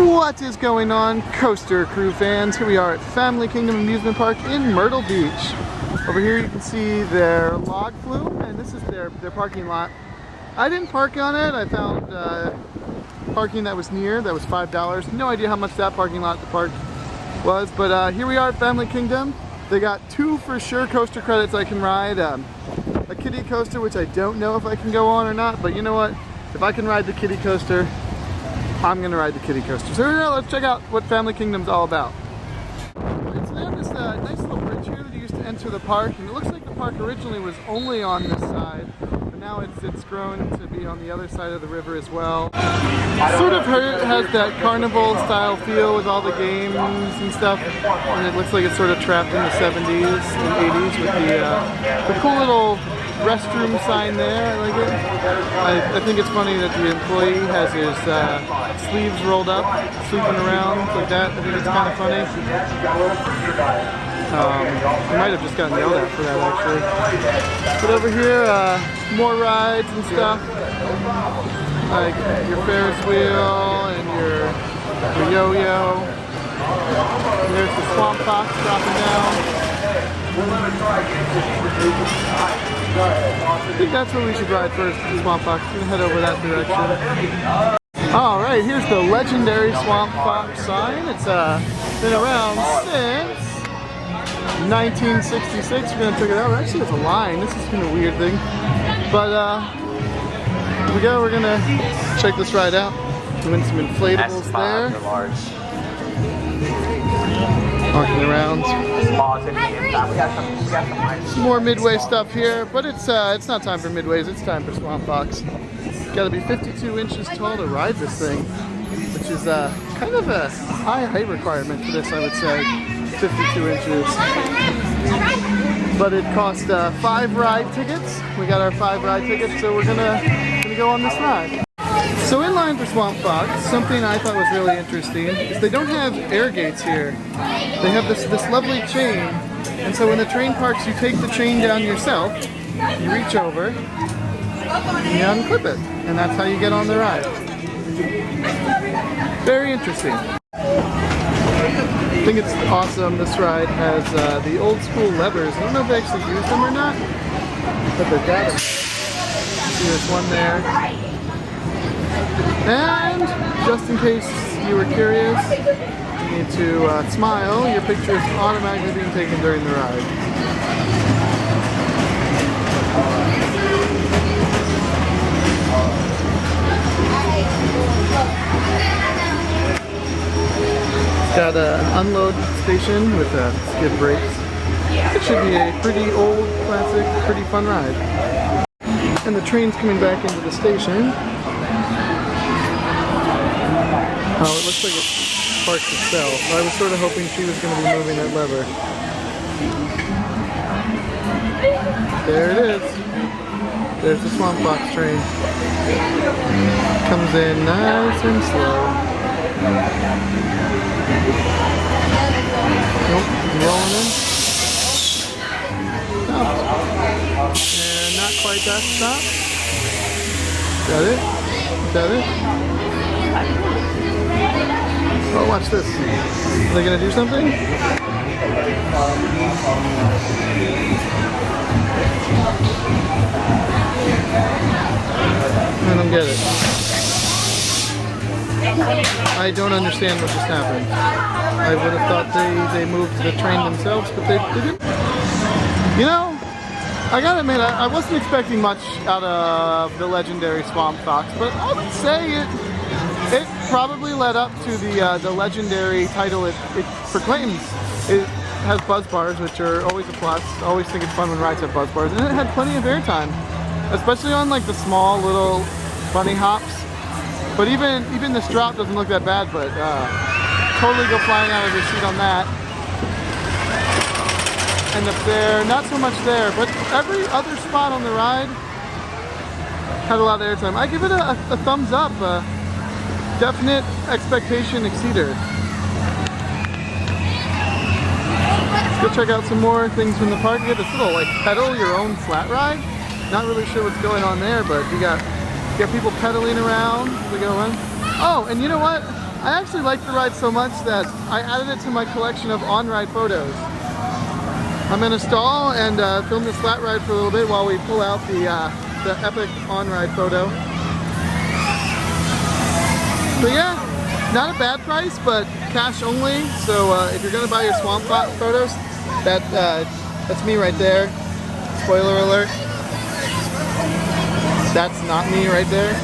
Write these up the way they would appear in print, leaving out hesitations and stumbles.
What is going on, Coaster Crew fans? Here we are at Family Kingdom Amusement Park in Myrtle Beach. Over here you can see their log flume, and this is their parking lot. I didn't park on it. I found parking that was near, that was $5. No idea how much that parking lot to park was, but here we are at Family Kingdom. They got 2 for sure coaster credits I can ride. A kiddie coaster, which I don't know if I can go on or not, but you know what? If I can ride the kiddie coaster, I'm gonna ride the kiddie coaster. So here, let's check out what Family Kingdom's all about. So they have this nice little bridge here that you used to enter the park, and it looks like the park originally was only on this side, but now it's grown to be on the other side of the river as well. Sort of has that carnival style feel with all the games and stuff, and it looks like it's sort of trapped in the 70s and 80s with the cool little restroom sign there. I like it. I think it's funny that the employee has his sleeves rolled up, sweeping around like that. I think it's kind of funny. He might have just gotten yelled at for that, actually. But over here, more rides and stuff, like your Ferris wheel and your yo-yo. There's the Swamp Fox dropping down. I think that's where we should ride first, the Swamp Fox. We're gonna head over that direction. Alright, here's the legendary Swamp Fox sign. It's been around since 1966. We're gonna check it out. Actually, it's a line. This is kind of a weird thing. But here we go. We're gonna check this ride out. Doing some inflatables there. Walking around. Some more Midway stuff here, but it's not time for Midways, it's time for Swamp Fox. Gotta be 52 inches tall to ride this thing, which is kind of a high height requirement for this, I would say. 52 inches. But it cost 5 ride tickets. We got our 5 ride tickets, so we're gonna go on this ride. So in line for Swamp Fox, something I thought was really interesting is they don't have air gates here. They have this lovely chain, and so when the train parks, you take the chain down yourself, you reach over, and you unclip it, and that's how you get on the ride. Very interesting. I think it's awesome. This ride has the old school levers. I don't know if they actually use them or not, but they've got them. See, there's one there. And just in case you were curious, you need to smile. Your picture is automatically being taken during the ride. It's got an unload station with skid brakes. It should be a pretty old, classic, pretty fun ride. And the train's coming back into the station. Oh, it looks like it's parked itself. I was sort of hoping she was going to be moving that lever. There it is. There's the Swamp Fox train. Comes in nice and slow. Nope, rolling in. Stopped. And not quite that stop. Is that it? Is that it? Oh, watch this. Are they gonna do something? I don't get it. I don't understand what just happened. I would have thought they moved the train themselves, but they didn't. You know, I gotta admit, I wasn't expecting much out of the legendary Swamp Fox, but I would say it probably led up to the legendary title it proclaims. It has buzz bars, which are always a plus. I always think it's fun when rides have buzz bars, and it had plenty of airtime, especially on like the small little bunny hops. But even this drop doesn't look that bad, but totally go flying out of your seat on that. And up there, not so much there, but every other spot on the ride had a lot of airtime. I give it a thumbs up. Definite expectation exceeder. Let's go check out some more things from the park. You get this little like pedal your own flat ride. Not really sure what's going on there, but you got people pedaling around. We're going. Oh, and you know what? I actually liked the ride so much that I added it to my collection of on-ride photos. I'm gonna stall and film this flat ride for a little bit while we pull out the epic on-ride photo. But yeah, not a bad price, but cash only. So if you're gonna buy your swamp photos, that's me right there. Spoiler alert. That's not me right there.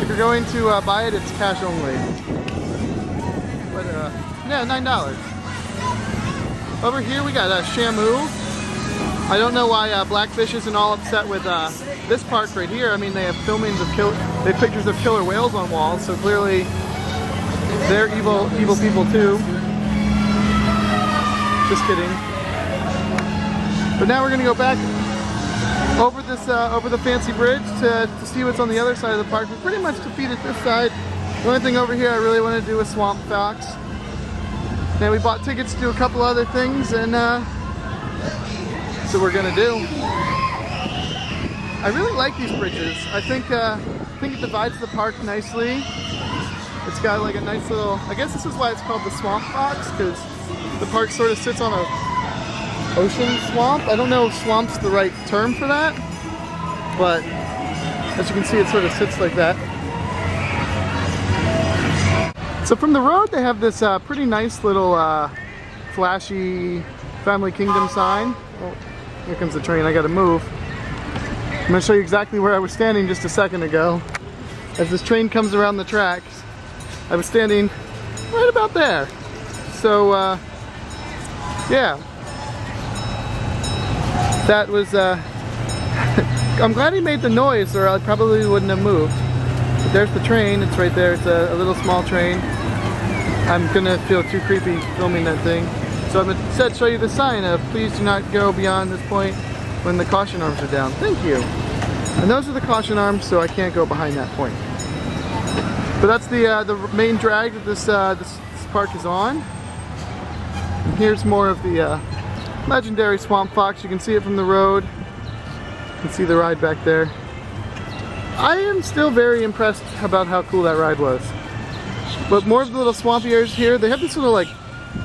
If you're going to buy it, it's cash only. But yeah, $9. Over here we got Shamu. I don't know why Blackfish isn't all upset with this park right here. I mean, they have filmings of they have pictures of killer whales on walls, so clearly they're evil people too. Just kidding. But now we're gonna go back over this over the fancy bridge to see what's on the other side of the park. We pretty much defeated this side. The only thing over here I really want to do is Swamp Fox. Now we bought tickets to do a couple other things, and so we're gonna do. I really like these bridges. I think it divides the park nicely. It's got like a nice little, I guess this is why it's called the Swamp Fox, because the park sort of sits on a ocean swamp. I don't know if swamp's the right term for that, but as you can see, it sort of sits like that. So from the road, they have this pretty nice little flashy Family Kingdom sign. Oh, here comes the train, I gotta move. I'm gonna show you exactly where I was standing just a second ago. As this train comes around the tracks, I was standing right about there. So yeah, that was I'm glad he made the noise, or I probably wouldn't have moved. But there's the train, it's right there. It's a little small train. I'm gonna feel too creepy filming that thing. So I'm gonna show you the sign of please do not go beyond this point when the caution arms are down. Thank you. And those are the caution arms, so I can't go behind that point. But that's the main drag that this park is on. And here's more of the legendary Swamp Fox. You can see it from the road. You can see the ride back there. I am still very impressed about how cool that ride was. But more of the little swampy areas here. They have this little like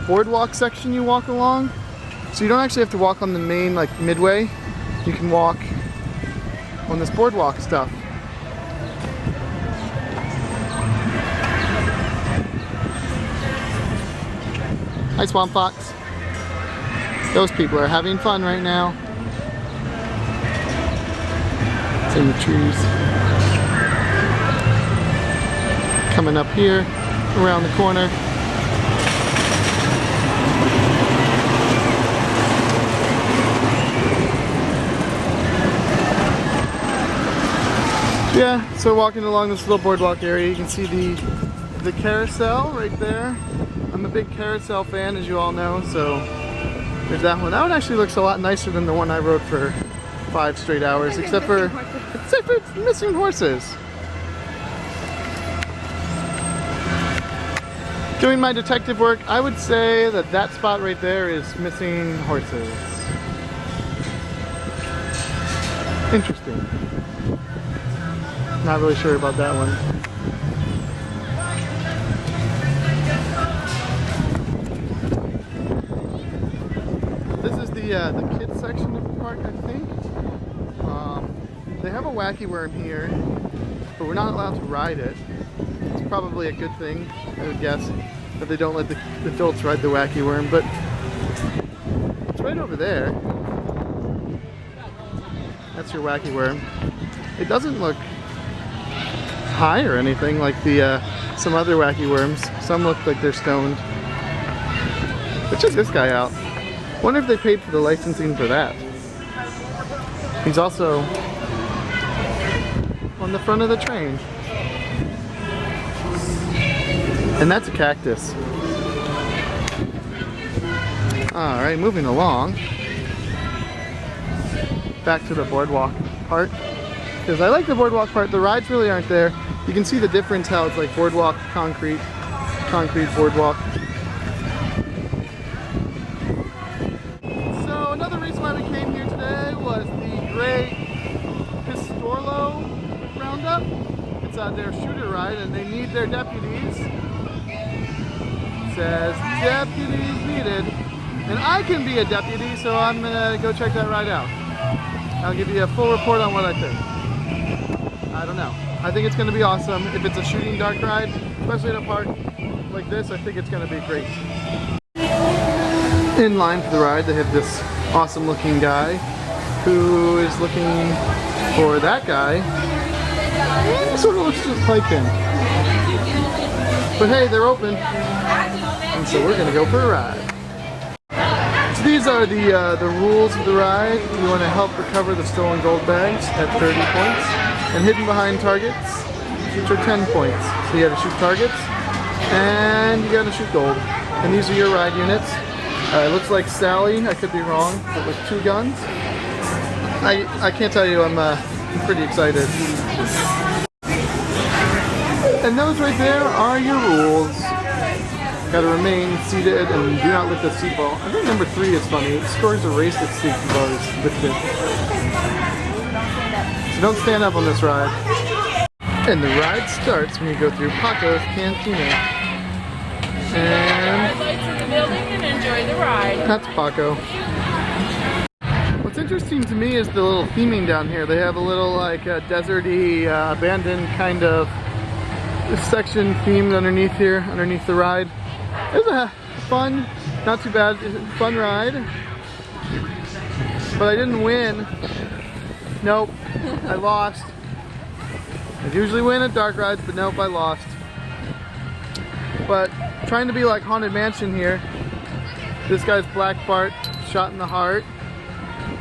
boardwalk section you walk along. So you don't actually have to walk on the main like midway. You can walk on this boardwalk stuff. Hi Swamp Fox. Those people are having fun right now. It's in the trees. Coming up here, around the corner. Yeah, so walking along this little boardwalk area, you can see the carousel right there. I'm a big Carousel fan, as you all know, so there's that one. That one actually looks a lot nicer than the one I rode for 5 straight hours, except for missing horses. Doing my detective work, I would say that that spot right there is missing horses. Interesting. Not really sure about that one. This is the kids section of the park, I think. They have a wacky worm here, but we're not allowed to ride it. It's probably a good thing, I would guess, that they don't let the adults ride the wacky worm, but it's right over there. That's your wacky worm. It doesn't look high or anything like the some other wacky worms. Some look like they're stoned. But check this guy out. Wonder if they paid for the licensing for that. He's also on the front of the train. And that's a cactus. Alright, moving along. Back to the boardwalk part. Because I like the boardwalk part, the rides really aren't there. You can see the difference how it's like boardwalk, concrete, boardwalk. So another reason why we came here today was the great Pistolero Roundup. It's their shooter ride and they need their deputies. It says deputies needed. And I can be a deputy, so I'm gonna go check that ride out. I'll give you a full report on what I think. I don't know. I think it's gonna be awesome. If it's a shooting dark ride, especially in a park like this, I think it's gonna be great. In line for the ride, they have this awesome looking guy who is looking for that guy. He sort of looks just like him. But hey, they're open. And so we're gonna go for a ride. So these are the rules of the ride. You want to help recover the stolen gold bags at 30 points. And hidden behind targets, which are 10 points. So you gotta shoot targets, and you gotta shoot gold. And these are your ride units. It looks like Sally, I could be wrong, but with 2 guns. I can't tell you, I'm pretty excited. And those right there are your rules. Gotta remain seated and do not lift the seatbelt. I think number 3 is funny. It scores a race with seatbelt is lifted. So don't stand up on this ride. And the ride starts when you go through Paco's Cantina. And lights in the building and enjoy the ride. That's Paco. What's interesting to me is the little theming down here. They have a little like deserty, abandoned kind of section themed underneath here, underneath the ride. It was a fun, not too bad, fun ride. But I didn't win. Nope, I lost. I usually win at dark rides, but nope, I lost. But trying to be like Haunted Mansion here. This guy's Black Bart, shot in the heart.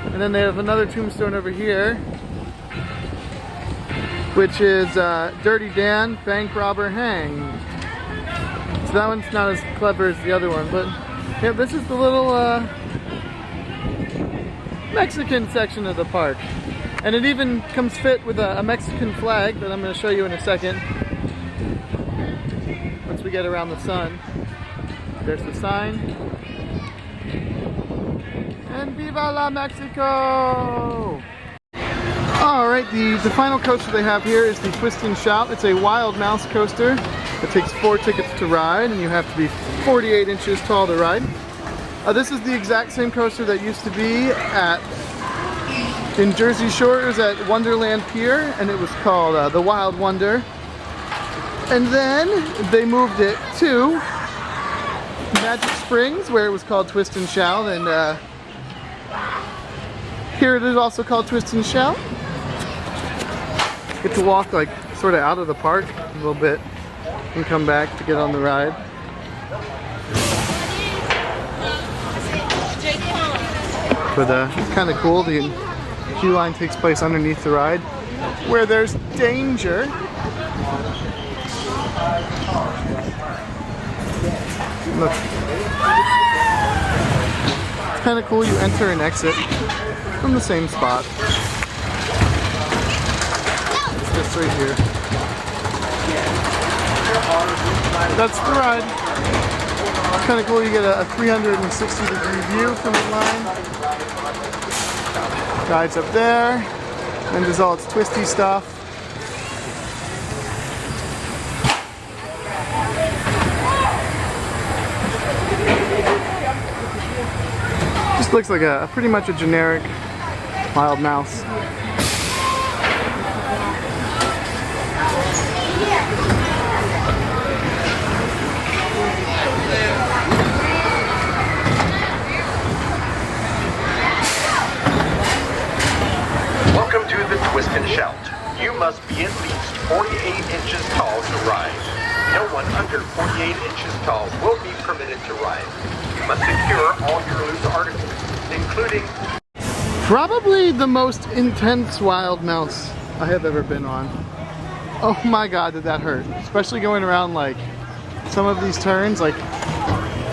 And then they have another tombstone over here, which is Dirty Dan, bank robber hanged. So that one's not as clever as the other one, but yeah, this is the little Mexican section of the park. And it even comes fit with a Mexican flag that I'm going to show you in a second. Once we get around the sun. There's the sign. And Viva la Mexico! Alright, the final coaster they have here is the Twist N Shout. It's a wild mouse coaster. It takes 4 tickets to ride, and you have to be 48 inches tall to ride. This is the exact same coaster that used to be in Jersey Shores at Wonderland Pier, and it was called the Wild Wonder. And then they moved it to Magic Springs, where it was called Twist N Shout, and here it is also called Twist N Shout. Get to walk like sort of out of the park a little bit and come back to get on the ride. But it's kind of cool. The queue line takes place underneath the ride where there's danger. Look. It's kind of cool. You enter and exit from the same spot. It's just right here. That's the ride. It's kind of cool. You get a 360-degree view from the line. Guides up there, and there's all its twisty stuff. Just looks like a pretty much a generic wild mouse. Welcome to the Twist N Shout. You must be at least 48 inches tall to ride. No one under 48 inches tall will be permitted to ride. You must secure all your loose articles, including probably the most intense wild mouse I have ever been on. Oh my god, did that hurt. Especially going around like some of these turns, like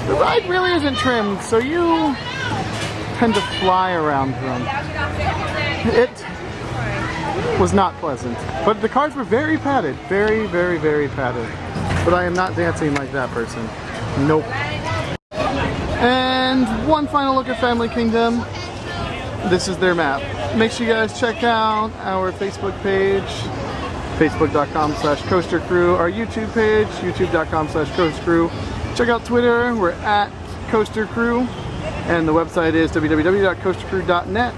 the ride really isn't trimmed, so you tend to fly around them. It was not pleasant, but the cars were very padded, very, very, very padded. But I am not dancing like that person. Nope. And one final look at Family Kingdom. This is their map. Make sure you guys check out our Facebook page Facebook.com/coastercrew, our YouTube page, youtube.com/coastercrew. Check out Twitter, we're at coastercrew, and the website is www.coastercrew.net.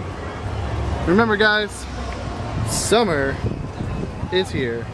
Remember guys, summer is here.